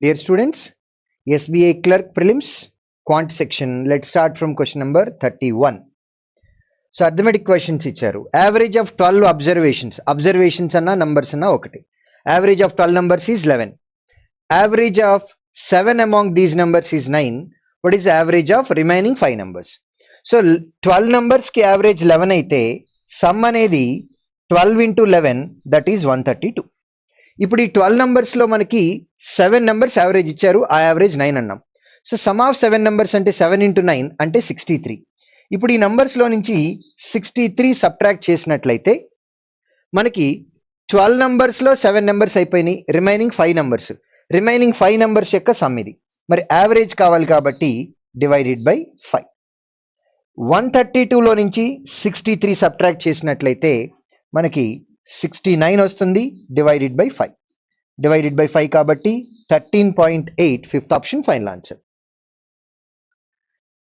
Dear students, SBA Clerk Prelims, Quant section. Let's start from question number 31. So, arithmetic questions ఇచ్చారు. Average of 12 observations అన్న numbers అన్న ఒకటి. Average of 12 numbers is 11. Average of 7 among these numbers is 9. What is the average of remaining 5 numbers? So, 12 numbers కి average 11 అయితే sum అనేది 12 into 11, that is 132. ఇప్పుడు ఈ 12 numbers లో మనకి 7 numbers యావరేజ్ ఇచ్చారు, ఆ యావరేజ్ 9 అన్నాం. సో సమ్ ఆఫ్ 7 numbers అంటే 7 into 9 అంటే 63. ఇప్పుడు ఈ numbers లో నుంచి 63 సబ్ట్రాక్ట్ చేసినట్లయితే మనకి 12 numbers లో 7 numbers అయిపోయినాయి, రిమైనింగ్ 5 numbers యొక్క సమ్ ఇది. మరి యావరేజ్ కావాలి కాబట్టి డివైడెడ్ బై 5. 132 లో నుంచి 63 సబ్ట్రాక్ట్ చేసినట్లయితే మనకి 69 వస్తుంది, డివైడెడ్ బై 5. డివైడెడ్ బై 5 కాబట్టి 13.8, fifth option final answer.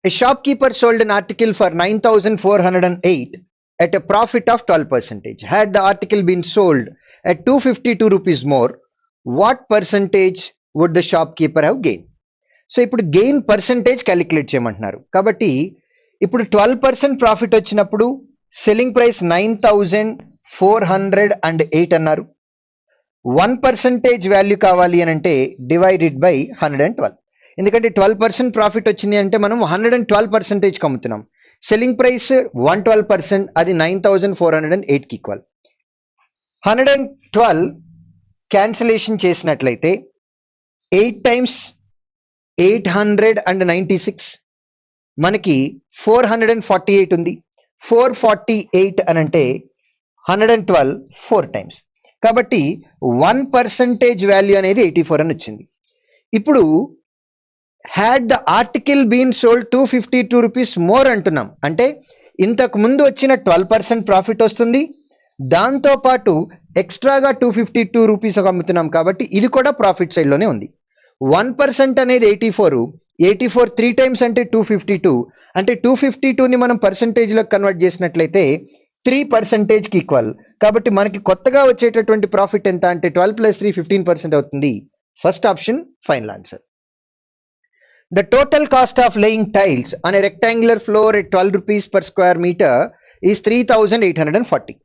A shopkeeper sold an article for 9,408 at a profit of 12%. Had the article been sold at 252 rupees more, what percentage would the shopkeeper have gained? So ఇప్పుడు gain percentage calculate చేయమంటున్నారు. కాబట్టి ఇప్పుడు 12% profit వచ్చినప్పుడు selling price 9,408 అన్నారు. 1% value కావాలి అని అంటే divided by 112. ఎందుకంటే 12% ప్రాఫిట్ వచ్చింది అంటే మనం 112% అమ్ముతున్నాం. సెల్లింగ్ ప్రైస్ 112%, అది 9,408కి ఈక్వల్. 112 క్యాన్సిలేషన్ చేసినట్లయితే 8 times 896 మనకి 448 ఉంది. 448 అని అంటే 112 4 times. కాబట్టి 1% వాల్యూ అనేది 84 అని వచ్చింది. ఇప్పుడు had the article been sold 252 rupees more అంటున్నాం. అంటే ఇంతకు ముందు వచ్చిన 12% ప్రాఫిట్ వస్తుంది, దాంతో పాటు ఎక్స్ట్రాగా 252 రూపీస్ అమ్ముతున్నాం కాబట్టి ఇది కూడా ప్రాఫిట్ సైడ్లోనే ఉంది. 1% అనేది 84 3 times అంటే 252, అంటే 252ని మనం పర్సంటేజ్లో కన్వర్ట్ చేసినట్లయితే 3%కి ఈక్వల్. కాబట్టి మనకి కొత్తగా వచ్చేటటువంటి ప్రాఫిట్ ఎంత అంటే 12 + 3 15% అవుతుంది. First option final answer. The total cost of laying tiles on a rectangular floor at 12 rupees per square meter is 3,840.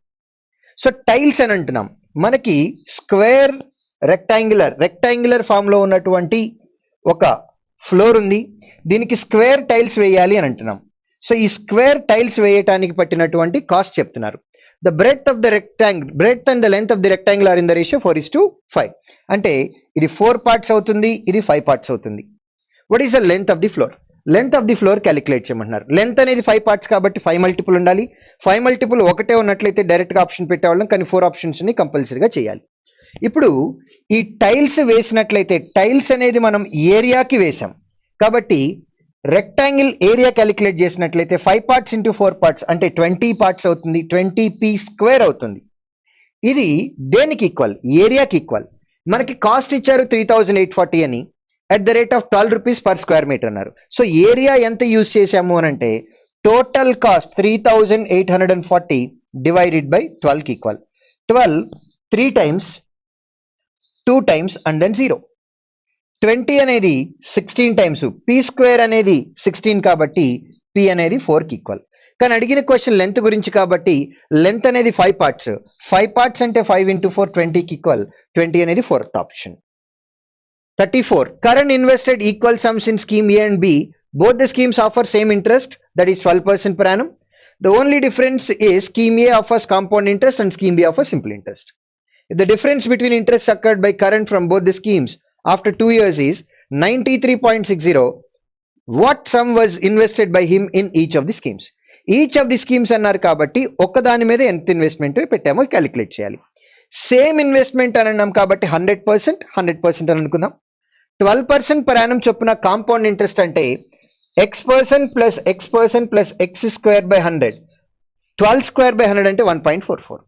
So tiles అని అంటున్నాం, మనకి స్క్వేర్ రెక్టాంగులర్ ఫామ్ లో ఉన్నటువంటి ఒక ఫ్లోర్ ఉంది, దీనికి స్క్వేర్ టైల్స్ వేయాలి అని అంటున్నాం. సో ఈ స్క్వేర్ టైల్స్ వేయటానికి పట్టినటువంటి కాస్ట్ చెప్తున్నారు. The breadth and the length of the rectangle are in the ratio 4:5. అంటే ఇది 4 parts అవుతుంది, ఇది 5 parts అవుతుంది. What is the length of the floor? Length of the floor calculate చేయమంటున్నారు. లెంత్ అనేది 5 parts కాబట్టి 5 multiple ఉండాలి. 5 multiple ఒకటే ఉన్నట్లయితే డైరెక్ట్గా ఆప్షన్ పెట్టేవాళ్ళం, కానీ 4 optionsని కంపల్సరీగా చేయాలి. ఇప్పుడు ఈ టైల్స్ వేసినట్లయితే టైల్స్ అనేది మనం ఏరియాకి వేసాం కాబట్టి రెక్టాంగిల్ ఏరియా క్యాలిక్యులేట్ చేసినట్లయితే 5 parts into 4 parts అంటే 20 parts అవుతుంది, 20p² అవుతుంది. ఇది దేనికి ఈక్వల్? ఏరియాకి ఈక్వల్. మనకి కాస్ట్ ఇచ్చారు 3,840 అని, at the rate of 12 rupees per square meter అన్నారు. సో ఏరియా ఎంత యూజ్ చేసాము అని అంటే టోటల్ కాస్ట్ 3,840 డివైడెడ్ బై 12కి equal. 12 3 times 2 times and then 0. 20 అనేది 16 times, p² అనేది 16 కాబట్టి p అనేది 4కి ఈక్వల్. కానీ అడిగిన క్వశ్చన్ లెంత్ గురించి కాబట్టి లెంత్ అనేది 5 parts. 5 parts అంటే 5 into 4 20కి ఈక్వల్. 20 అనేది 4th option. 34. Current invested equal sums in scheme A and B. Both the schemes offer same interest, that is 12% per annum. The only difference is scheme A offers compound interest and scheme B offers simple interest. If the difference between interest occurred by current from both the schemes after 2 years is 93.60, what sum was invested by him in each of the schemes? Each of the schemes అన్నారు కాబట్టి ఒక్కదాని మీద ఎంత investment పెట్టామో calculate చేయాలి. Same investment అని అన్నాం కాబట్టి 100% అని అనుకుందాం. 12% per annum చొప్పున కాంపౌండ్ ఇంట్రెస్ట్ అంటే x% plus x% plus x² by 100, 12² by 100 అంటే 1.44.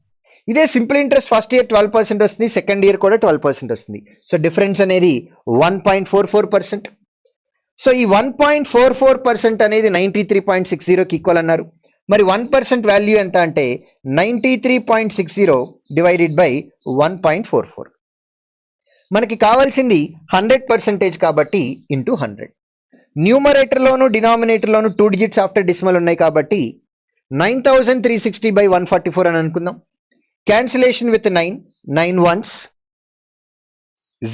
ఇదే సింపుల్ ఇంట్రెస్ట్ ఫస్ట్ ఇయర్ 12% వస్తుంది, సెకండ్ ఇయర్ కూడా 12% వస్తుంది. సో డిఫరెన్స్ అనేది 1.44%. సో ఈ 1.44% అనేది 93.60కి ఈక్వల్ అన్నారు. మరి 1% వాల్యూ ఎంత అంటే 93.60 డివైడెడ్ బై 1.44. మనకి కావాల్సింది 100% కాబట్టి ఇంటూ 100. న్యూమరేటర్లోను డినామినేటర్లోను 2 డిజిట్స్ ఆఫ్టర్ డెసిమల్ ఉన్నాయి కాబట్టి 9360/144 అని అనుకుందాం. Cancellation with 9 ones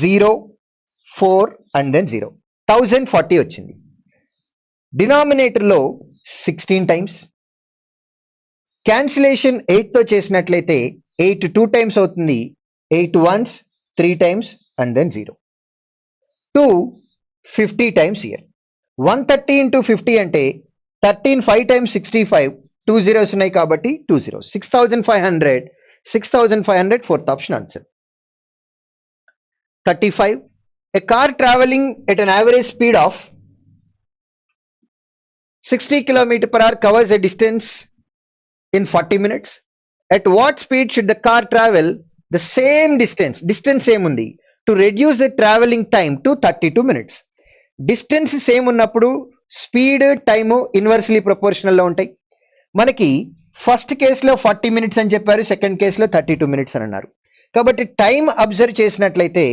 0 4 and then 0 1040 వచ్చింది. డినామినేటర్లో 16 టైమ్స్, క్యాన్సిలేషన్ 8తో చేసినట్లయితే 8 2 టైమ్స్ అవుతుంది, 8 ones 3 times and then 0 250 times year. 130 into 50 అంటే 13 5 times 65 2 zeros ఉన్నాయి కాబట్టి 2 zeros 6500 fourth option answer. 35 a car traveling at an average speed of 60 km/h covers a distance in 40 minutes. At what speed should the car travel the same distance same ఉంది to reduce the traveling time to 32 minutes. Distance same ఉన్నప్పుడు speed time inversely ప్రపోర్షనల్లో ఉంటాయి. మనకి first కేసులో 40 minutes అని చెప్పారు, second కేసులో 32 minutes అని అన్నారు. కాబట్టి టైం అబ్జర్వ్ చేసినట్లయితే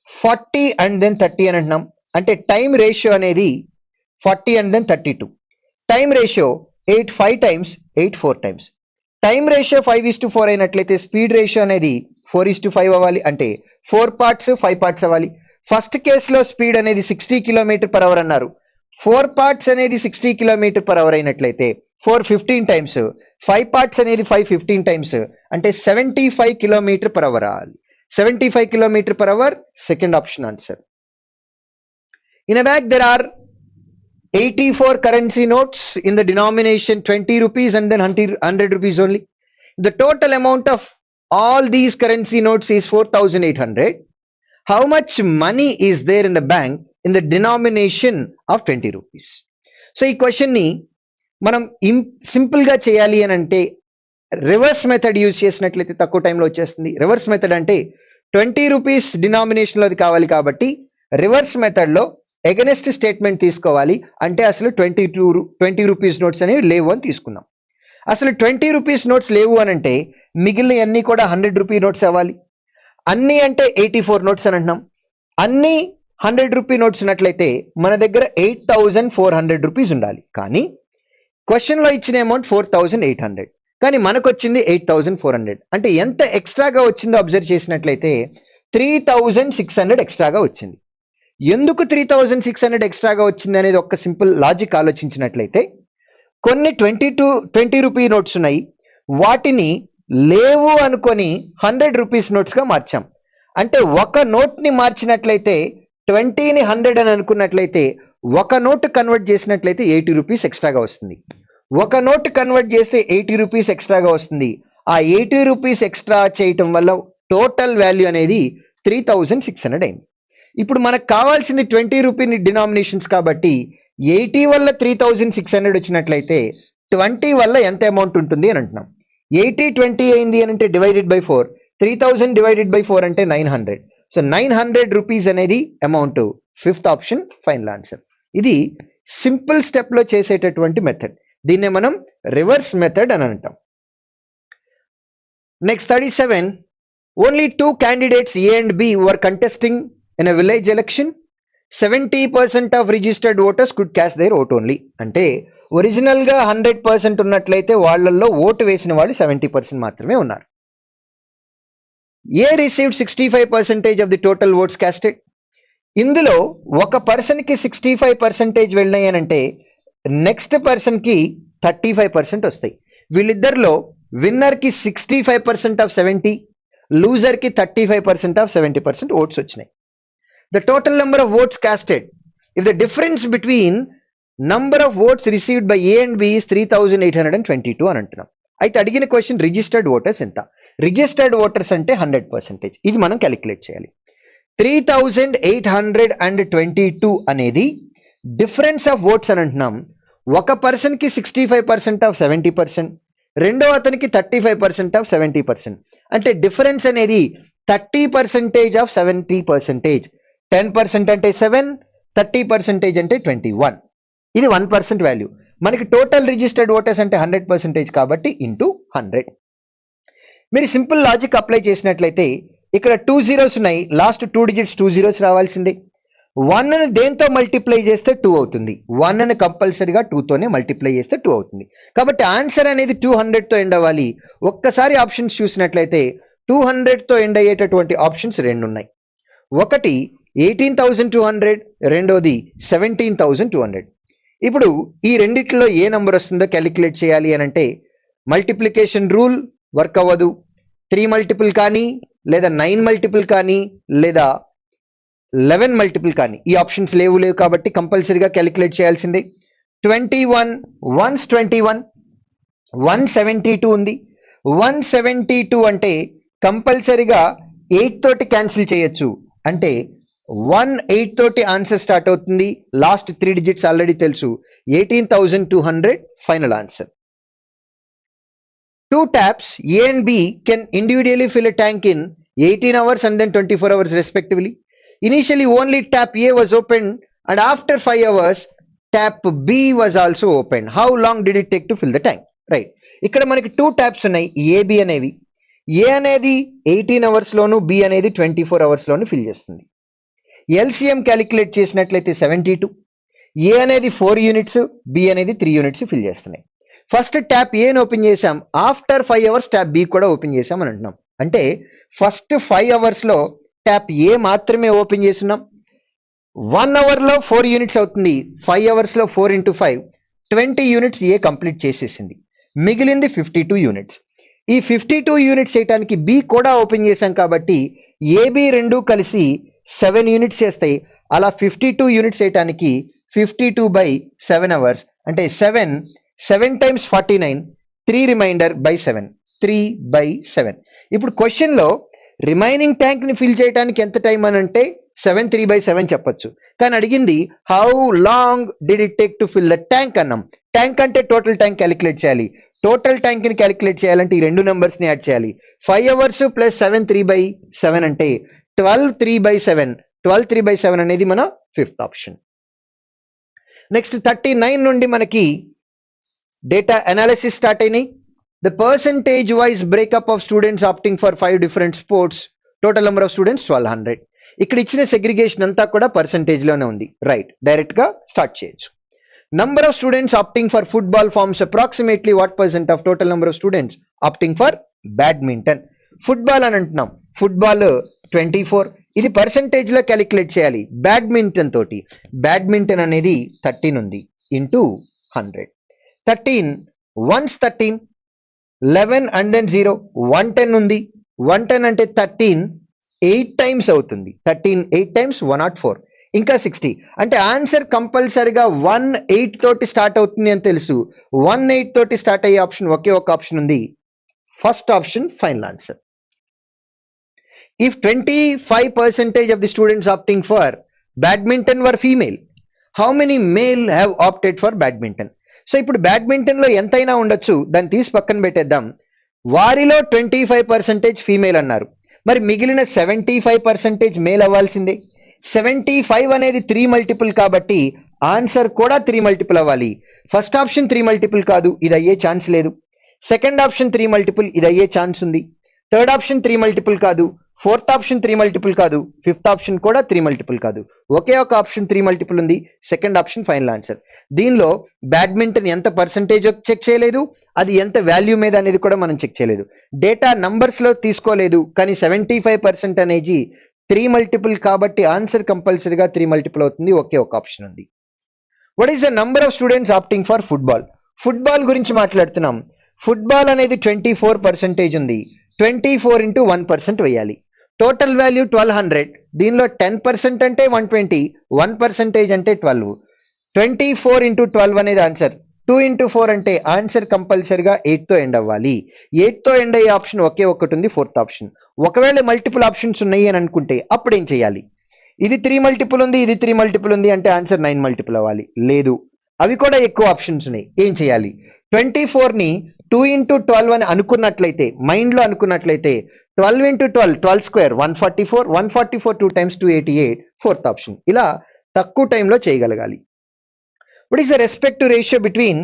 40 and then 30 అని అంటున్నాం. అంటే టైం రేషియో అనేది 40 and then 32. Time ratio 8 5 times 8 4 times. Time ratio 5:4 అయినట్లయితే స్పీడ్ రేషియో అనేది 4:5 అవ్వాలి. అంటే 4 parts 5 parts అవ్వాలి. ఫస్ట్ కేసులో స్పీడ్ అనేది 60 km/h అన్నారు. 4 parts అనేది 60 km/h అయినట్లయితే 4 15 times, 5 parts అనేది 5 15 times అంటే 75 km/h అవ్వాలి. 75 km/h second option answer. In a bag there are 84 currency notes in the denomination 20 rupees and then 100 rupees only. The total amount of all these currency notes is 4,800. How much money is there in the bank in the denomination of 20 rupees? So ఈ question ని మనం simple గా చేయాలి అని అంటే reverse method use చేసినట్లయితే తక్కువ టైంలో వచ్చేస్తుంది. రివర్స్ మెథడ్ అంటే 20 రూపీస్ డినామినేషన్ లోది కావాలి కాబట్టి రివర్స్ మెథడ్ లో ఎగనెస్ట్ స్టేట్మెంట్ తీసుకోవాలి. అంటే అసలు 20 రూపీస్ నోట్స్ అనేవి లేవు అని తీసుకుందాం. అసలు 20 రూపీస్ నోట్స్ లేవు అని అంటే మిగిలిన అన్ని కూడా 100 రూపీ నోట్స్ అవ్వాలి. అన్ని అంటే 84 నోట్స్ అని అంటున్నాం. అన్ని 100 రూపీ నోట్స్ ఉన్నట్లయితే మన దగ్గర 8,400 రూపీస్ ఉండాలి. కానీ క్వశ్చన్ లో ఇచ్చిన అమౌంట్ 4,800, కానీ మనకు వచ్చింది 8,400. అంటే ఎంత ఎక్స్ట్రాగా వచ్చిందో అబ్జర్వ్ చేసినట్లయితే 3,600 ఎక్స్ట్రాగా వచ్చింది. ఎందుకు 3,600 ఎక్స్ట్రాగా వచ్చింది అనేది ఒక సింపుల్ లాజిక్ ఆలోచించినట్లయితే కొన్ని 20 రూపీ నోట్స్ ఉన్నాయి, వాటిని లేవు అనుకొని 100 రూపీస్ నోట్స్ గా మార్చాం. అంటే ఒక నోట్ ని మార్చినట్లయితే 20ని 100 అని అనుకున్నట్లయితే ఒక నోట్ కన్వర్ట్ చేసినట్లయితే 80 రూపీస్ ఎక్స్ట్రాగా వస్తుంది. ఒక నోట్ కన్వర్ట్ చేస్తే 80 రూపీస్ ఎక్స్ట్రాగా వస్తుంది. ఆ 80 రూపీస్ ఎక్స్ట్రా చేయటం వల్ల టోటల్ వాల్యూ అనేది 3,600 అయింది. ఇప్పుడు మనకు కావాల్సింది 20 రూపీ డినామినేషన్స్ కాబట్టి 80 వల్ల 3,600 వచ్చినట్లయితే 20 వల్ల ఎంత అమౌంట్ ఉంటుంది అని అంటున్నాం. 80 20 అయింది అని అంటే డివైడెడ్ బై 4, 3,000 డివైడెడ్ బై 4 అంటే 900. సో 900 రూపీస్ అనేది amount. Fifth option final answer. ఇది సింపుల్ స్టెప్ లో చేసేటటువంటి మెథడ్. దీన్నే మనం రివర్స్ మెథడ్ అని అంటాం. Next 37. Only 2 candidates A and B were contesting in a village election. 70% of registered voters could cast their vote only. అంటే original గా 100% ఉన్నట్లయితే వాళ్ళల్లో ఓటు వేసిన వాళ్ళు 70% మాత్రమే ఉన్నారు. A received 65% of the total votes casted. ఇందులో ఒక పర్సన్ కి 65% వెళ్ళినాయి అని అంటే నెక్స్ట్ పర్సన్ కి 35% వస్తాయి. వీళ్ళిద్దరిలో విన్నర్ కి 65% ఆఫ్ 70, లూజర్ కి 35% ఆఫ్ 70% ఓట్స్ వచ్చినాయి. The total number of votes casted, if the difference between number of votes received by A and B is 3,822 అని అంటున్నాం. అయితే అడిగిన క్వశ్చన్ రిజిస్టర్డ్ ఓటర్స్ ఎంత. రిజిస్టర్డ్ ఓటర్స్ అంటే 100%. ఇది మనం క్యాలిక్యులేట్ చేయాలి. 3,822 అనేది డిఫరెన్స్ ఆఫ్ ఓట్స్ అని అంటున్నాం. ఒక పర్సన్ కి 65% ఆఫ్ 70%, రెండో అతనికి 35% ఆఫ్ 70%. అంటే డిఫరెన్స్ అనేది 30% ఆఫ్ 70%. 10% అంటే 7, 30% అంటే 21. ఇది 1% వాల్యూ. మనకి టోటల్ రిజిస్టర్డ్ ఓటర్స్ అంటే 100% కాబట్టి ఇంటూ 100. మీరు సింపుల్ లాజిక్ అప్లై చేసినట్లయితే ఇక్కడ 2 zeros ఉన్నాయి, లాస్ట్ 2 digits 2 zeros రావాల్సిందే. 1 ని దేంతో మల్టిప్లై చేస్తే 2 అవుతుంది, 1 ని కంపల్సరీగా 2 తోనే మల్టిప్లై చేస్తే 2 అవుతుంది. కాబట్టి ఆన్సర్ అనేది 200 తో ఎండ్ అవ్వాలి. ఒక్కసారి ఆప్షన్స్ చూసినట్లయితే 200 తో ఎండ్ అయ్యేటటువంటి ఆప్షన్స్ రెండు ఉన్నాయి. ఒకటి 18,200, రెండోది 17,200. ఇప్పుడు ఈ రెండిట్లో ఏ నంబర్ వస్తుందో క్యాలిక్యులేట్ చేయాలి అని అంటే మల్టిప్లికేషన్ రూల్ వర్క్ అవ్వదు. 3 మల్టిపుల్ కానీ, లేదా 9 మల్టిపుల్ కానీ, లేదా 11 మల్టిపుల్ కానీ, ఈ ఆప్షన్స్ లేవు కాబట్టి కంపల్సరీగా క్యాలిక్యులేట్ చేయాల్సిందే. 21 1s 21, 172 ఉంది. 172 అంటే కంపల్సరీగా 8 తోటి క్యాన్సిల్ చేయొచ్చు, అంటే 18 తోటి ఆన్సర్ స్టార్ట్ అవుతుంది. లాస్ట్ 3 digits ఆల్రెడీ తెలుసు, 18,200 final answer. 2 taps A and B can individually fill a tank in 18 hours and then 24 hours respectively. Initially only tap A was opened and after 5 hours tap B was also opened. How long did it take to fill the tank? Right. ఇక్కడ మనకి 2 taps ఉన్నాయి AB అనేవి. A అనేది 18 hours లోను, B అనేది 24 hours లోను fill చేస్తుంది. LCM calculate చేసినట్లయితే 72. A అనేది 4 units, B అనేది 3 units ఫిల్ చేస్తున్నాయి. ఫస్ట్ ట్యాప్ ఏని ఓపెన్ చేసాం, ఆఫ్టర్ 5 hours ట్యాప్ బి కూడా ఓపెన్ చేసాం అని అంటున్నాం. అంటే ఫస్ట్ 5 hours లో ట్యాప్ ఏ మాత్రమే ఓపెన్ చేస్తున్నాం. 1 hour లో 4 units అవుతుంది, 5 hours లో 4 into 5 20 units ఏ కంప్లీట్ చేసేసింది. మిగిలింది 52 units. ఈ 52 units చేయడానికి బి కూడా ఓపెన్ చేశాం కాబట్టి ఏబి రెండు కలిసి 7 units చేస్తాయి. అలా 52 units చేయడానికి 52/7 hours అంటే 7 times 49, 3 remainder by 7, 3/7. ఇప్పుడు క్వశ్చన్లో రిమైనింగ్ ట్యాంక్ ని ఫిల్ చేయడానికి ఎంత టైం అని అంటే 7 3/7 చెప్పొచ్చు, కానీ అడిగింది how long did it take to fill the tank అన్నాం. ట్యాంక్ అంటే టోటల్ ట్యాంక్ క్యాలిక్యులేట్ చేయాలి. టోటల్ ట్యాంక్ ని క్యాలిక్యులేట్ చేయాలంటే ఈ రెండు నెంబర్స్ ని యాడ్ చేయాలి. 5 hours ప్లస్ 7 3/7 అంటే 12 3/7. 12 3/7 అనేది మన ఫిఫ్త్ ఆప్షన్. నెక్స్ట్ 39 నుండి మనకి డేటా అనాలిసిస్ స్టార్ట్ అయినాయి. The percentage wise breakup of students opting for 5 different sports, total number of students 1200. ఇక్కడ ఇచ్చిన సెగ్రిగేషన్ అంతా కూడా పర్సంటేజ్ లోనే ఉంది. రైట్, డైరెక్ట్ గా స్టార్ట్ చేయొచ్చు. Number of students opting for football forms approximately what percent of total number of students opting for badminton. Football అని అంటున్నాం, ఫుట్బాల్ 24, ఇది పర్సంటేజ్ లో క్యాలిక్యులేట్ చేయాలి. బ్యాడ్మింటన్ తోటి, బ్యాడ్మింటన్ అనేది 13 ఉంది ఇంటూ 100. 13 1s 13, 11 and then 0, 110 ఉంది. 110 అంటే 13 8 times అవుతుంది. 13 8 times 104, ఇంకా 60. అంటే ఆన్సర్ కంపల్సరిగా 18 తోటి స్టార్ట్ అవుతుంది అని తెలుసు. 18 తోటి స్టార్ట్ అయ్యే ఆప్షన్ ఒకే ఒక ఆప్షన్ ఉంది, first option final answer. If 25% of the students opting for badminton were female, how many male have opted for badminton? So ఇప్పుడు బ్యాడ్మింటన్ లో ఎంతైనా ఉండొచ్చు, దాన్ని తీసి పక్కన పెట్టేద్దాం. వారిలో 25% ఫీమేల్ అన్నారు, మరి మిగిలిన 75% మేల్ అవ్వాల్సిందే. 75 అనేది 3 multiple కాబట్టి ఆన్సర్ కూడా 3 multiple అవ్వాలి. ఫస్ట్ ఆప్షన్ 3 multiple కాదు, ఇది అయ్యే ఛాన్స్ లేదు. సెకండ్ ఆప్షన్ 3 multiple, ఇది అయ్యే ఛాన్స్ ఉంది. థర్డ్ ఆప్షన్ 3 multiple కాదు, ఫోర్త్ ఆప్షన్ 3 multiple కాదు, ఫిఫ్త్ ఆప్షన్ కూడా 3 multiple కాదు. ఒకే ఒక ఆప్షన్ 3 multiple ఉంది, సెకండ్ ఆప్షన్ ఫైనల్ ఆన్సర్. దీనిలో బ్యాడ్మింటన్ ఎంత పర్సంటేజ్ చెక్ చేయలేదు, అది ఎంత వాల్యూ మీద అనేది కూడా మనం చెక్ చేయలేదు. డేటా నంబర్స్ లో తీసుకోలేదు, కానీ 75% అనేది 3 multiple కాబట్టి ఆన్సర్ కంపల్సరీగా 3 multiple అవుతుంది. ఒకే ఒక ఆప్షన్ ఉంది. What is the number of students opting for football? Football గురించి మాట్లాడుతున్నాం. ఫుట్బాల్ అనేది 24% ఉంది. 24 into 1% వేయాలి. Total value 1200. దీనిలో 10% అంటే 120, 1% అంటే 12. 24 into 12 అనేది ఆన్సర్. 2 into 4 అంటే ఆన్సర్ కంపల్సరిగా 8 తో ఎండ్ అవ్వాలి. 8 తో ఎండ్ అయ్యే ఆప్షన్ ఒకే ఒక్కటి ఉంది, ఫోర్త్ ఆప్షన్. ఒకవేళ మల్టిపుల్ ఆప్షన్స్ ఉన్నాయి అని అనుకుంటే అప్పుడు ఏం చేయాలి? ఇది 3 multiple ఉంది, ఇది 3 multiple ఉంది అంటే ఆన్సర్ 9 multiple అవ్వాలి. లేదు, అవి కూడా ఎక్కువ ఆప్షన్స్ ఉన్నాయి. ఏం చేయాలి? 24ని 2 into 12 అని అనుకున్నట్లయితే, మైండ్ లో అనుకున్నట్లయితే 12 into 12, 12 square 144, 144 2 times 288, fourth option. ఇలా తక్కువ టైంలో చేయగలగాలి. What is the respective ratio between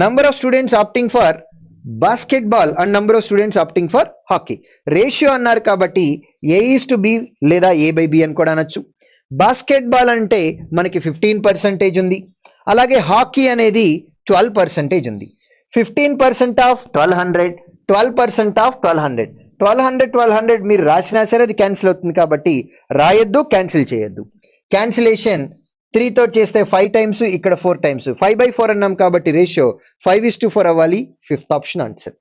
number of students opting for basketball and number of students opting for hockey. Ratio అన్నారు కాబట్టి A:B లేదా A/B అని కూడా అనొచ్చు. బాస్కెట్బాల్ అంటే మనకి 15% ఉంది, అలాగే హాకీ అనేది 12% ఉంది. 15% ఆఫ్ 1200, 12% ఆఫ్ 1200, 1200 మీరు రాసినా సరే అది క్యాన్సిల్ అవుతుంది కాబట్టి రాయొద్దు, క్యాన్సిల్ చేయొద్దు. క్యాన్సిలేషన్ 3 తో చేస్తే 5 టైమ్స్, ఇక్కడ 4 టైమ్స్, 5/4 అన్నాం కాబట్టి రేషియో 5:4 అవ్వాలి. Fifth option answer.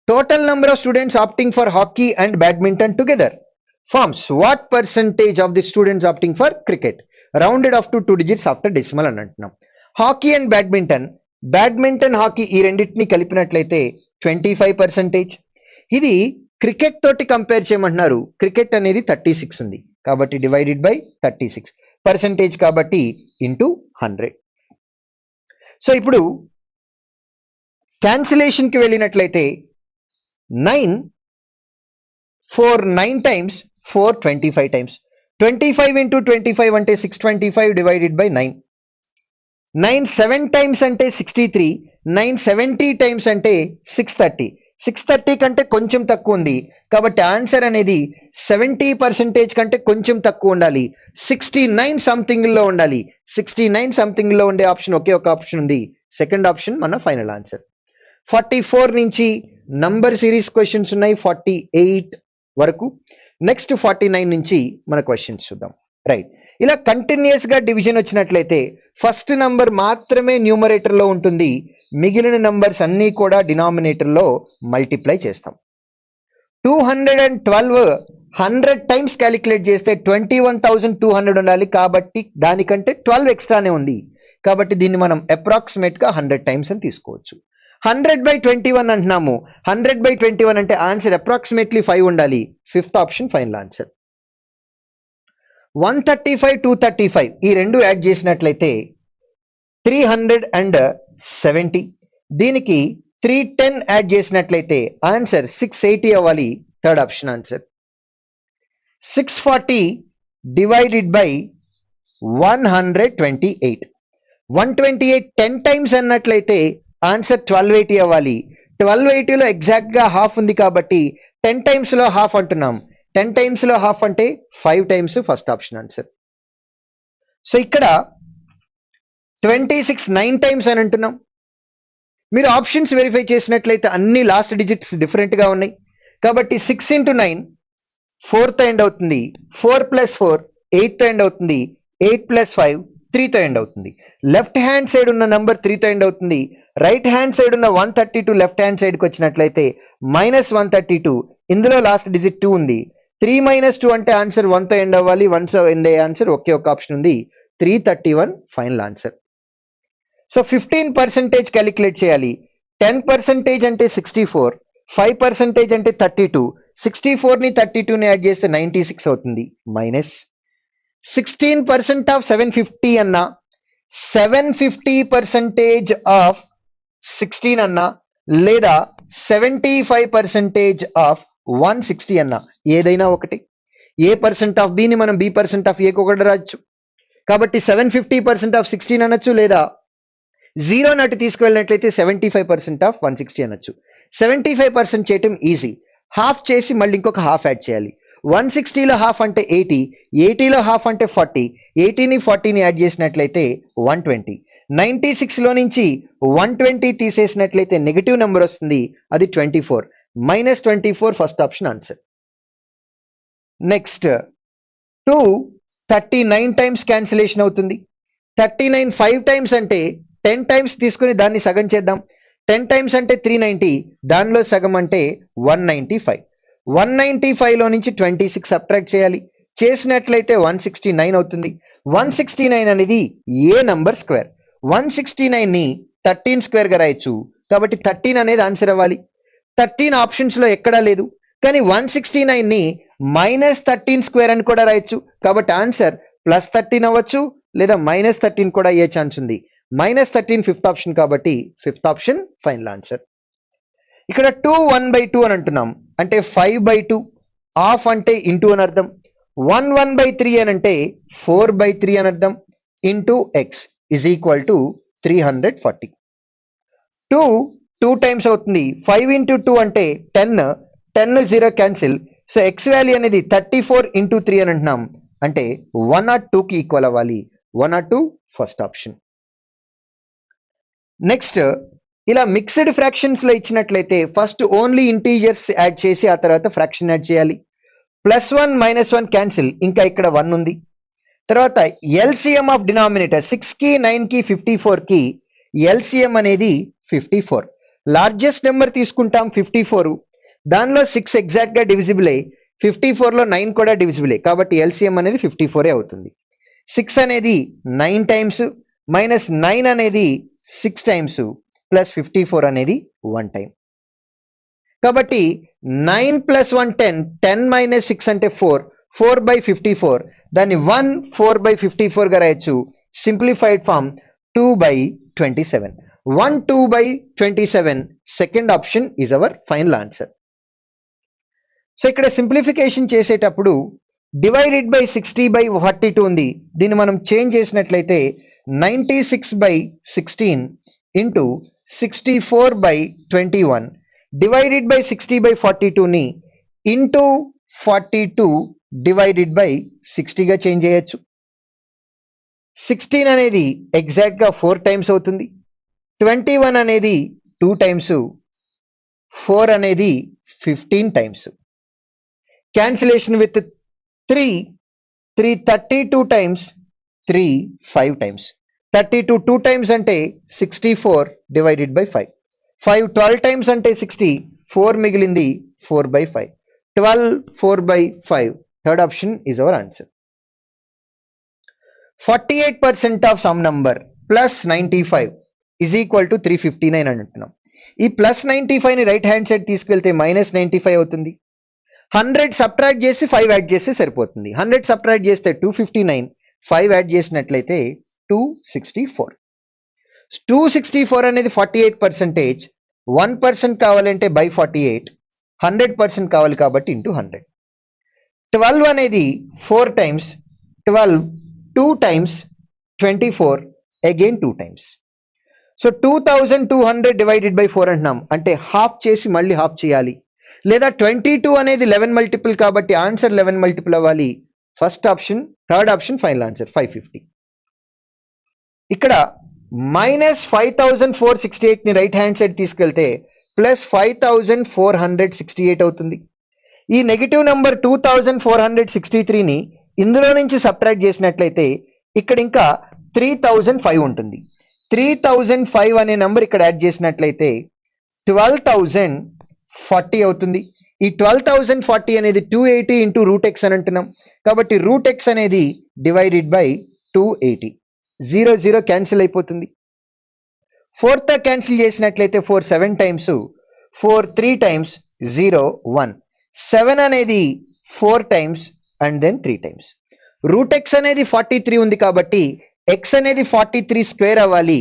Total number of students opting for hockey and badminton together forms what percentage of the students opting for cricket rounded off to 2 digits after decimal అని అంటున్నాం. Hockey and badminton hockey ఈ రెండింటిని కలిపినట్లయితే 25%. ఇది cricket తోటి compare చేయమంటున్నారు. Cricket అనేది 36 ఉంది కాబట్టి డివైడెడ్ బై 36% కాబట్టి ఇంటూ 100. సో ఇప్పుడు క్యాన్సిలేషన్కి వెళ్ళినట్లయితే 9 టైమ్స్ 4 25 టైమ్స్, 25 into 25 అంటే 625 డివైడెడ్ బై 9. 9 7 టైమ్స్ అంటే 63, 9 70 టైమ్స్ అంటే 630. 630 కంటే కొంచెం తక్కువ ఉంది కాబట్టి ఆన్సర్ అనేది 70% కంటే కొంచెం తక్కువ ఉండాలి. 69 సంథింగ్ లో ఉండాలి. 69 సంథింగ్ లో ఉండే ఆప్షన్ ఒకే ఒక ఆప్షన్ ఉంది, సెకండ్ ఆప్షన్ మన ఫైనల్ ఆన్సర్. 44 నుంచి నంబర్ సిరీస్ క్వశ్చన్స్ ఉన్నాయి 48 వరకు. నెక్స్ట్ 49 నుంచి మన క్వశ్చన్స్ చూద్దాం. రైట్, ఇలా కంటిన్యూస్ గా డివిజన్ వచ్చినట్లయితే ఫస్ట్ నంబర్ మాత్రమే న్యూమరేటర్ లో ఉంటుంది, మిగిలిన నంబర్స్ అన్నీ కూడా డినామినేటర్ లో మల్టిప్లై చేస్తాం. 212 100 టైమ్స్ క్యాలిక్యులేట్ చేస్తే 21,200 ఉండాలి కాబట్టి దానికంటే 12 ఎక్స్ట్రానే ఉంది కాబట్టి దీన్ని మనం అప్రాక్సిమేట్ గా 100 టైమ్స్ అని తీసుకోవచ్చు. 100/21 అంటున్నాము. 100/21 అంటే ఆన్సర్ అప్రాక్సిమేట్లీ 5 ఉండాలి. Fifth option final answer. 135 235 ఈ రెండు యాడ్ చేసినట్లయితే 370. దీనికి 310 యాడ్ చేసినట్లయితే ఆన్సర్ 680 అవ్వాలి. Third option answer. 640 divided by 128. 128 10 times అన్నట్లయితే ఆన్సర్ 1280 అవ్వాలి. 1280లో ఎగ్జాక్ట్ గా హాఫ్ ఉంది కాబట్టి 10 టైమ్స్ లో హాఫ్ అంటున్నాం. 10 టైమ్స్ లో హాఫ్ అంటే 5 times, first option answer. So ఇక్కడ 26 9 టైమ్స్ అని అంటున్నాం. మీరు ఆప్షన్స్ వెరిఫై చేసినట్లయితే అన్ని లాస్ట్ డిజిట్స్ డిఫరెంట్ గా ఉన్నాయి కాబట్టి 6 into 9 4 తో ఎండ్ అవుతుంది, 4 + 4 8 తో ఎండ్ అవుతుంది, 8 + 5 3 తో ఎండ్ అవుతుంది. లెఫ్ట్ హ్యాండ్ సైడ్ ఉన్న నంబర్ 3 తో ఎండ్ అవుతుంది. రైట్ హ్యాండ్ సైడ్ ఉన్న 132 లెఫ్ట్ హ్యాండ్ సైడ్కి వచ్చినట్లయితే -132, ఇందులో లాస్ట్ డిజిట్ 2 ఉంది. 3 - 2 అంటే ఆన్సర్ 1 తో ఎండ్ అవ్వాలి. 1 తో ఎండ్ అయ్యే ఆన్సర్ ఒకే ఒక ఆప్షన్ ఉంది, 331 ఫైనల్ ఆన్సర్. సో 15% క్యాలిక్యులేట్ చేయాలి. 10% అంటే 64, 5% అంటే 32, 64ని 32ని యాడ్ చేస్తే 96 అవుతుంది. మైనస్ 16% ఆఫ్ 750 అన్నా, 750% ఆఫ్ 16 అన్నా, లేదా 75% ఆఫ్ 160 అన్నా, ఏదైనా ఒకటి. A% ఆఫ్ బిని మనం B% ఆఫ్ ఏకి ఒకటి రాయొచ్చు కాబట్టి 750% ఆఫ్ 16 అనొచ్చు, లేదా 0 నాటి తీసుకువెళ్ళినట్లయితే 75% ఆఫ్ 160 అనొచ్చు. 75% చేయటం ఈజీ. హాఫ్ చేసి మళ్ళీ ఇంకొక హాఫ్ యాడ్ చేయాలి. 160లో హాఫ్ అంటే 80, 80లో హాఫ్ అంటే 40, 80ని 40ని యాడ్ చేసినట్లయితే 120. 96లో నుంచి 120 తీసేసినట్లయితే నెగిటివ్ నెంబర్ వస్తుంది, అది 24. -24 first option answer. Next 2 39 times cancellation అవుతుంది. 39 5 టైమ్స్ అంటే 10 టైమ్స్ తీసుకుని దాన్ని సగం చేద్దాం. 10 టైమ్స్ అంటే 390, దానిలో సగం అంటే 195. 195లో నుంచి 26 సబ్ట్రాక్ట్ చేయాలి. చేసినట్లయితే 169 అవుతుంది. 169 అనేది ఏ నంబర్ స్క్వేర్. 169ని 13 స్క్వేర్ గా రాయొచ్చు కాబట్టి 13 అనేది ఆన్సర్ అవ్వాలి. 13 ఆప్షన్స్ లో ఎక్కడా లేదు కానీ 169ని -13 స్క్వేర్ అని కూడా రాయొచ్చు కాబట్టి ఆన్సర్ +13 అవ్వచ్చు లేదా -13 కూడా అయ్యే ఛాన్స్ ఉంది. -13 ఫిఫ్త్ ఆప్షన్ కాబట్టి ఫిఫ్త్ ఆప్షన్ ఫైనల్ ఆన్సర్. ఇక్కడ 2 1/2 అని అంటున్నాం అంటే 5/2, ఆఫ్ అంటే ఇంటూ అని అర్థం. 1 1/3 అని అంటే 4/3 అని అర్థం. Into x = 340. 2 2 టైమ్స్ అవుతుంది. 5 ఇంటూ 2 అంటే 10, 10 0 క్యాన్సిల్. సో ఎక్స్ వాల్యూ అనేది 34 ఇంటూ 3 అని అంటున్నాం. అంటే 1 or 2కి ఈక్వల్ అవ్వాలి. 1 or 2 ఫస్ట్ ఆప్షన్. నెక్స్ట్ ఇలా మిక్స్డ్ ఫ్రాక్షన్స్లో ఇచ్చినట్లయితే ఫస్ట్ ఓన్లీ ఇంటీజర్స్ యాడ్ చేసి ఆ తర్వాత ఫ్రాక్షన్ యాడ్ చేయాలి. +1 -1 క్యాన్సిల్, ఇంకా ఇక్కడ 1 ఉంది. తర్వాత ఎల్సిఎం ఆఫ్ డినామినేటర్ 6కి 9కి 54కి ఎల్సిఎం అనేది 54. లార్జెస్ట్ నెంబర్ తీసుకుంటాం 54, దానిలో 6 ఎగ్జాక్ట్గా డివిజిబులే, 54లో 9 కూడా డివిజిబులే, కాబట్టి ఎల్సిఎం అనేది 54 అవుతుంది. 6 అనేది 9 టైమ్స్, -9 అనేది 6 టైమ్స్, +54 అనేది 1 టైం. కాబట్టి 9 + 1 10, 10 - 6 అంటే 4, 4/54, దాన్ని 1 4/54గా రాయొచ్చు. Simplified form 2/27. 1 2/27 second option is our final answer. So ఇక్కడ సింప్లిఫికేషన్ చేసేటప్పుడు డివైడెడ్ బై 60/42 ఉంది. దీన్ని మనం చేంజ్ చేసినట్లయితే 96/16 ఇంటూ 64/21 డివైడెడ్ బై 60/42ని ఇంటూ 42 డివైడెడ్ బై 60గా చేంజ్ చేయొచ్చు. 16 అనేది ఎగ్జాక్ట్గా 4 టైమ్స్ అవుతుంది. 21 అనేది 2 టైమ్స్, 4 అనేది 15 times. Cancellation with 3 32 times, 3 5 times. 32 2 times అంటే 64 డివైడెడ్ బై 5. 5 12 టైమ్స్ అంటే 60, 4 మిగిలింది 4/5. 12 4/5 third option is our answer. 48% of some number +95 is equal to 359 అని అంటున్నాం. ఈ +95ని రైట్ హ్యాండ్ సైడ్ తీసుకెళ్తే -95 అవుతుంది. 100 సబ్ట్రాక్ట్ చేసి 5 యాడ్ చేస్తే సరిపోతుంది. 100 సబ్ట్రాక్ట్ చేస్తే 259, 5 యాడ్ చేసినట్లయితే 264. 264 అనేది 48%. 1% కావాలంటే బై 48, 100% కావాలి కాబట్టి ఇంటూ 100. 12 అనేది 4 times, 12 2 times, 24 again 2 times. So 2200 divided by 4 అంటున్నాం, అంటే హాఫ్ చేసి మళ్ళీ హాఫ్ చేయాలి. లేదా 22 అనేది 11 మల్టిపుల్ కాబట్టి ఆన్సర్ 11 మల్టిపుల్ అవ్వాలి. First option, third option final answer 550. ఇక్కడ -5468ని రైట్ హ్యాండ్ సైడ్ తీసుకెళ్తే +5468 అవుతుంది. ఈ నెగిటివ్ నెంబర్ 2463ని ఇందులో నుంచి సబ్ట్రాక్ట్ చేసినట్లయితే ఇక్కడ ఇంకా 3005 ఉంటుంది. 3005 అనే నెంబర్ ఇక్కడ యాడ్ చేసినట్లయితే 12040 అవుతుంది. ఈ 12040 అనేది 280 ఇంటూ √x అని అంటున్నాం, కాబట్టి √x అనేది డివైడెడ్ బై 280. 0 0 క్యాన్సిల్ అయిపోతుంది. 4తో క్యాన్సిల్ చేసినట్లయితే 4 7 టైమ్స్, 4 3 టైమ్స్, 0 1. 7 అనేది 4 times and then 3 times. √x అనేది 43 ఉంది కాబట్టి x అనేది 43 స్క్వేర్ అవ్వాలి.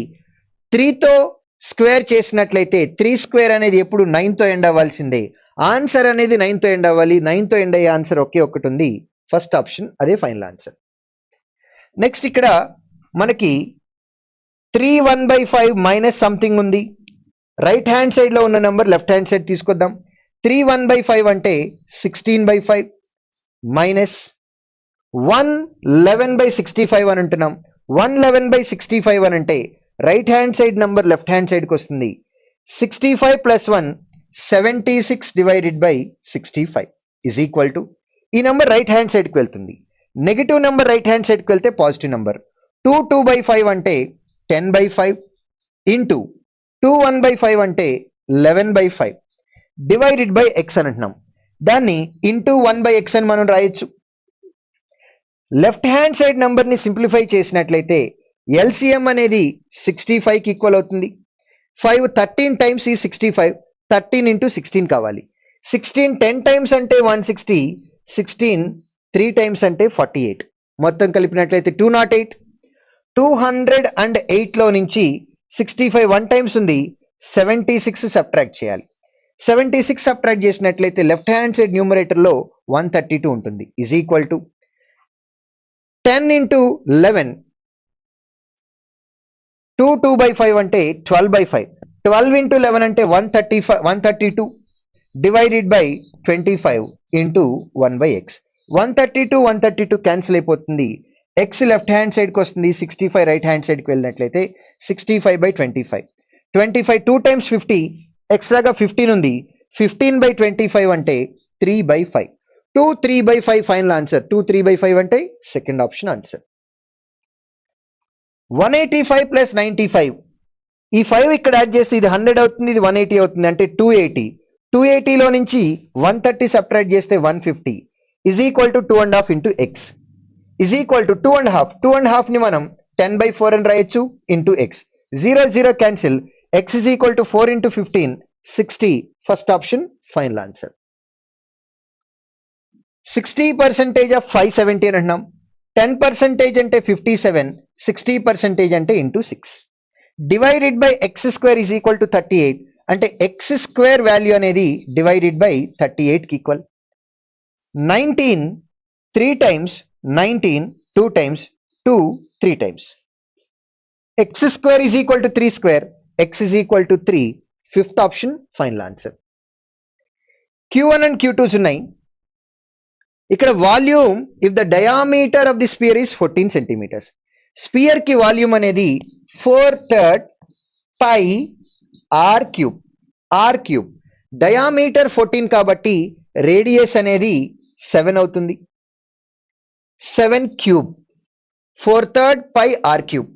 3తో స్క్వేర్ చేసినట్లయితే 3 స్క్వేర్ అనేది ఎప్పుడు 9తో ఎండ్ అవ్వాల్సిందే. ఆన్సర్ అనేది 9తో ఎండ్ అవ్వాలి. 9తో ఎండ్ అయ్యే ఆన్సర్ ఒకే ఒకటి ఉంది, ఫస్ట్ ఆప్షన్, అదే ఫైనల్ ఆన్సర్. నెక్స్ట్ ఇక్కడ మనకి 3 1/5 మైనస్ సంథింగ్ ఉంది. రైట్ హ్యాండ్ సైడ్ లో ఉన్న నెంబర్ లెఫ్ట్ హ్యాండ్ సైడ్ తీసుకొద్దాం. 3 1/5 అంటే 16/5 మైనస్ 111/65 అని అంటున్నాం. 111/65 అని అంటే right hand side number left hand సైడ్కి వస్తుంది. 65 + 1 76 divided by 65 is equal to, ఈ నెంబర్ రైట్ హ్యాండ్ సైడ్కి వెళ్తుంది. నెగిటివ్ నెంబర్ రైట్ హ్యాండ్ సైడ్కి వెళ్తే పాజిటివ్ నెంబర్. 2 2/5 అంటే 10/5 ఇంటూ 2 1/5 అంటే 11/5 డివైడెడ్ బై x అని అంటున్నాం. దాన్ని ఇంటూ 1/x అని మనం రాయొచ్చు. లెఫ్ట్ హ్యాండ్ సైడ్ నెంబర్ని సింప్లిఫై చేసినట్లయితే ఎల్సిఎం అనేది 65కి ఈక్వల్ అవుతుంది. 5 13 టైమ్స్ ఈ 65, 13 ఇంటూ 16 కావాలి. 16 10 టైమ్స్ అంటే 160, 16 3 టైమ్స్ అంటే 48, మొత్తం కలిపినట్లయితే 208. 208లో నుంచి 65 1 టైమ్స్ ఉంది, 76 సబ్ట్రాక్ట్ చేయాలి. 76 సబ్ట్రాక్ట్ చేసినట్లయితే లెఫ్ట్ హ్యాండ్ సైడ్ న్యూమరేటర్లో 132 ఉంటుంది, ఈజ్ ఈక్వల్ టు 10 ఇంటూ 11, 2 2/5 అంటే 12/5, 12 into 11 అంటే 132 divided by 25 into 1 by x. 132 cancel అయిపోతుంది. x లెఫ్ట్ హ్యాండ్ సైడ్కి వస్తుంది, 65 రైట్ హ్యాండ్ సైడ్కి వెళ్ళినట్లయితే 65/25. 25 2 times 50, x లాగా 15 ఉంది, 15/25 అంటే 3/5. 2 3/5 ఫైనల్ ఆన్సర్. 2 3/5 అంటే సెకండ్ ఆప్షన్ ఆన్సర్. 185 + 95, ఈ 5 ఇక్కడ యాడ్ చేస్తే ఇది 100 అవుతుంది, ఇది 180 అవుతుంది, అంటే 280. 280లో నుంచి 130 సబ్ట్రాక్ట్ చేస్తే 150 is equal to 2.5 into x is equal to 2.5. 2.5 ని మనం 10/4 అని రాయొచ్చు into x. 0 0 cancel. x is equal to 4 into 15, 60. First option final answer. 60% of 570 అని అంటున్నాం. 10% అంటే 57, 60% అంటే into 6 divided by x square is equal to 38. అంటే x square వాల్యూ అనేది divided by 38 కి equal. 19 3 times, 19 2 times, 2 3 times. x square is equal to 3 square, x is equal to 3. Fifth option final answer. q1 and q2s ఉన్నాయి. ఇక్కడ volume if the diameter of the sphere is 14 centimetres. Sphere కి volume అనేది 4/3 pi r cube. r cube diameter 14 కాబట్టి radius అనేది 7 అవుతుంది. 7 cube 4/3 pi r cube.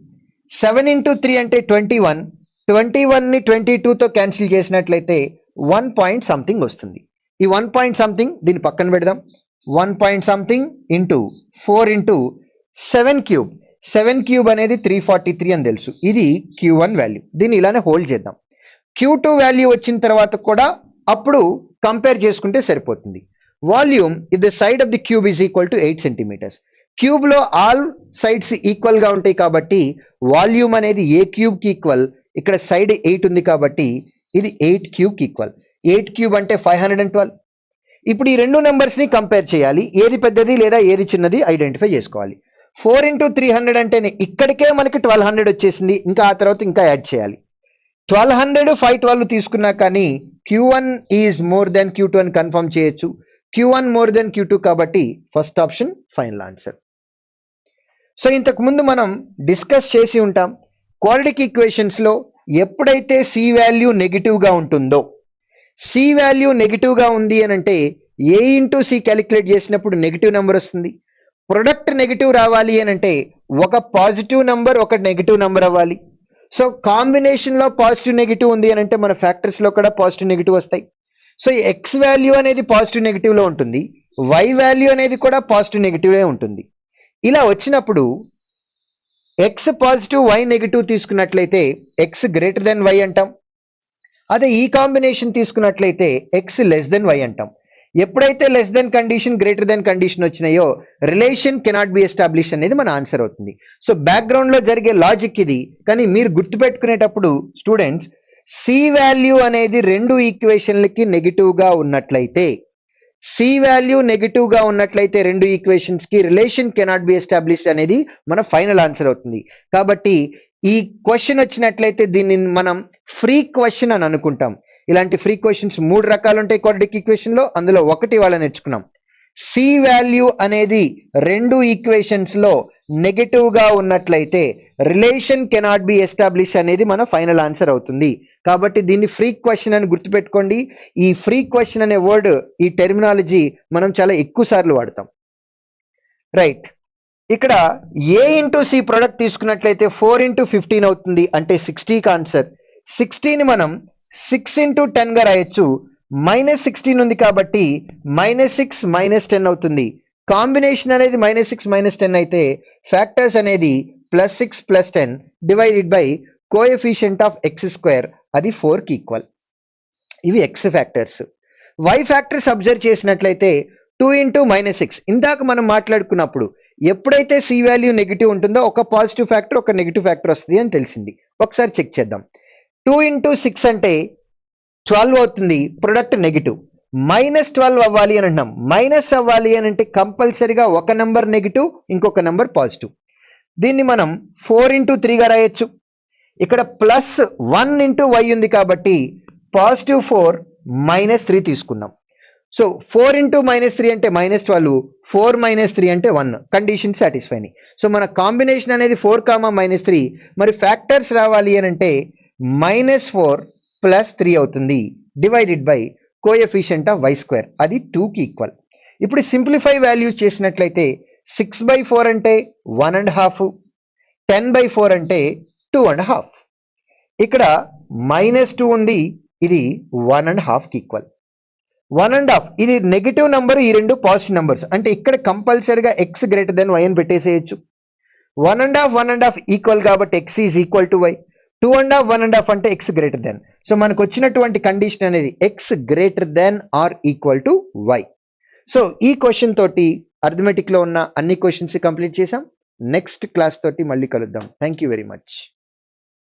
7 into 3 అంటే 21. 21 ని 22తో cancel చేసినట్లయితే 1 point something వస్తుంది. ఈ 1 point something దీన్ని పక్కన పెడదాం. 1 point something into 4 into 7 cube. 7 cube అనేది 343 అని తెలుసు. ఇది q1 వాల్యూ. దీన్ని ఇలానే హోల్డ్ చేద్దాం. q2 వాల్యూ వచ్చిన తర్వాత కూడా అప్పుడు కంపేర్ చేసుకుంటే సరిపోతుంది. Volume if the side of the cube is equal to 8 centimetres. Cube లో ఆల్ సైడ్స్ ఈక్వల్ గా ఉంటాయి కాబట్టి వాల్యూమ్ అనేది ఏ క్యూబ్ కి ఈక్వల్. ఇక్కడ సైడ్ 8 ఉంది కాబట్టి ఇది 8 క్యూబ్ కి ఈక్వల్. 8 క్యూబ్ అంటే 512. ఇప్పుడు ఈ రెండు నెంబర్స్ ని కంపేర్ చేయాలి. ఏది పెద్దది లేదా ఏది చిన్నది ఐడెంటిఫై చేసుకోవాలి. 4 into 300 అంటేనే ఇక్కడికే మనకి 1200 వచ్చేసింది. ఇంకా ఆ తర్వాత ఇంకా యాడ్ చేయాలి. 1200 512 తీసుకున్నా కానీ q1 is more than q2 అని కన్ఫర్మ్ చేయొచ్చు. q1 మోర్ దెన్ q2 కాబట్టి first option final answer. So ఇంతకు ముందు మనం డిస్కస్ చేసి ఉంటాం, క్వాడ్రాటిక్ ఈక్వేషన్స్ లో ఎప్పుడైతే సి వాల్యూ నెగిటివ్ గా ఉంటుందో, సి వాల్యూ నెగిటివ్ గా ఉంది అని అంటే a ఇంటూ సి క్యాలిక్యులేట్ చేసినప్పుడు నెగిటివ్ నెంబర్ వస్తుంది. ప్రొడక్ట్ నెగిటివ్ రావాలి అని అంటే ఒక పాజిటివ్ నెంబర్ ఒక నెగిటివ్ నెంబర్ అవ్వాలి. సో కాంబినేషన్ లో పాజిటివ్ నెగిటివ్ ఉంది అని అంటే మన ఫ్యాక్టర్స్ లో కూడా పాజిటివ్ నెగిటివ్ వస్తాయి. సో ఎక్స్ వాల్యూ అనేది పాజిటివ్ నెగిటివ్ లో ఉంటుంది, వై వాల్యూ అనేది కూడా పాజిటివ్ నెగిటివ్ ఉంటుంది. ఇలా వచ్చినప్పుడు ఎక్స్ పాజిటివ్ వై నెగిటివ్ తీసుకున్నట్లయితే ఎక్స్ గ్రేటర్ దెన్ వై అంటాం. అదే ఈ కాంబినేషన్ తీసుకున్నట్లయితే ఎక్స్ లెస్ దెన్ వై అంటాం. ఎప్పుడైతే less than condition greater than condition వచ్చినాయో రిలేషన్ కెనాట్ బి ఎస్టాబ్లిష్ అనేది మన ఆన్సర్ అవుతుంది. సో బ్యాక్గ్రౌండ్ లో జరిగే లాజిక్ ఇది. కానీ మీరు గుర్తుపెట్టుకునేటప్పుడు స్టూడెంట్స్, సి వాల్యూ అనేది రెండు ఈక్వేషన్లకి నెగిటివ్ గా ఉన్నట్లయితే, సి వాల్యూ నెగిటివ్ గా ఉన్నట్లయితే రెండు ఈక్వేషన్స్ కి రిలేషన్ కెనాట్ బి ఎస్టాబ్లిష్డ్ అనేది మన ఫైనల్ ఆన్సర్ అవుతుంది. కాబట్టి ఈ క్వశ్చన్ వచ్చినట్లయితే దీన్ని మనం ఫ్రీ క్వశ్చన్ అని అనుకుంటాం. ఇలాంటి ఫ్రీ క్వశ్చన్స్ 3 రకాలు ఉంటాయి క్వాడ్రాటిక్ ఈక్వేషన్ లో. అందులో ఒకటి వాళ్ళ నేర్చుకున్నాం. సి వాల్యూ అనేది రెండు ఈక్వేషన్స్ లో నెగటివ్ గా ఉన్నట్లయితే రిలేషన్ కెనాట్ బి ఎస్టాబ్లిష్ అనేది మన ఫైనల్ ఆన్సర్ అవుతుంది. కాబట్టి దీన్ని ఫ్రీ క్వశ్చన్ అని గుర్తుపెట్టుకోండి. ఈ ఫ్రీ క్వశ్చన్ అనే వర్డ్, ఈ టెర్మినాలజీ మనం చాలా ఎక్కువ సార్లు వాడతాం. రైట్, ఇక్కడ ఏ ఇంటూ సి ప్రొడక్ట్ తీసుకున్నట్లయితే 4 into 15 అవుతుంది, అంటే 60కి ఆన్సర్. 60ని మనం 6 into 10 గా రాయొచ్చు. -16 ఉంది కాబట్టి -6 -10 అవుతుంది. కాంబినేషన్ అనేది -6 -10 అయితే ఫ్యాక్టర్స్ అనేది +6 +10 divided by coefficient of x square, అది 4కి ఈక్వల్. ఇవి x factors. Y factors observe చేసినట్లయితే 2 into -6. ఇందాక మనం మాట్లాడుకున్నప్పుడు ఎప్పుడైతే సి వాల్యూ నెగిటివ్ ఉంటుందో ఒక పాజిటివ్ ఫ్యాక్టర్ ఒక నెగిటివ్ ఫ్యాక్టర్ వస్తుంది అని తెలిసింది. ఒకసారి చెక్ చేద్దాం. 2 into 6 అంటే 12 అవుతుంది, ప్రొడక్ట్ నెగిటివ్. -12 అవ్వాలి అని అంటున్నాం. మైనస్ అవ్వాలి అని అంటే కంపల్సరీగా ఒక నెంబర్ నెగిటివ్ ఇంకొక నెంబర్ పాజిటివ్. దీన్ని మనం 4 into 3 గా రాయొచ్చు. ఇక్కడ ప్లస్ 1 ఇంటూ వై ఉంది కాబట్టి పాజిటివ్ 4 -3 తీసుకున్నాం. సో 4 ఇంటూ -3 అంటే -12, 4 -3 అంటే 1. కండిషన్ సాటిస్ఫై అయినాయి. సో మన కాంబినేషన్ అనేది 4, -3. మరి ఫ్యాక్టర్స్ రావాలి అని అంటే -4 + 3 అవుతుంది divided by coefficient of y², అది 2కి ఈక్వల్. ఇప్పుడు సింప్లిఫై వాల్యూస్ చేసినట్లయితే 6/4 అంటే 1.5, 10/4 అంటే 2.5. ఇక్కడ -2 ఉంది, ఇది 1.5కి ఈక్వల్. 1.5 ఇది నెగిటివ్ నంబర్, ఈ రెండు పాజిటివ్ నంబర్స్, అంటే ఇక్కడ కంపల్సరీగా x గ్రేటర్ దెన్ y అని పెట్టేసేయచ్చు. 1.5 ఈక్వల్ కాబట్టి x is equal to y. 2.5 1.5 అంటే x గ్రేటర్ దెన్. సో మనకు వచ్చినటువంటి కండిషన్ అనేది x greater than or equal to y. So ఈ క్వశ్చన్ తోటి అర్థమెటిక్ లో ఉన్న అన్ని క్వశ్చన్స్ కంప్లీట్ చేసాం. నెక్స్ట్ క్లాస్ తోటి మళ్ళీ కలుద్దాం. Thank you very much.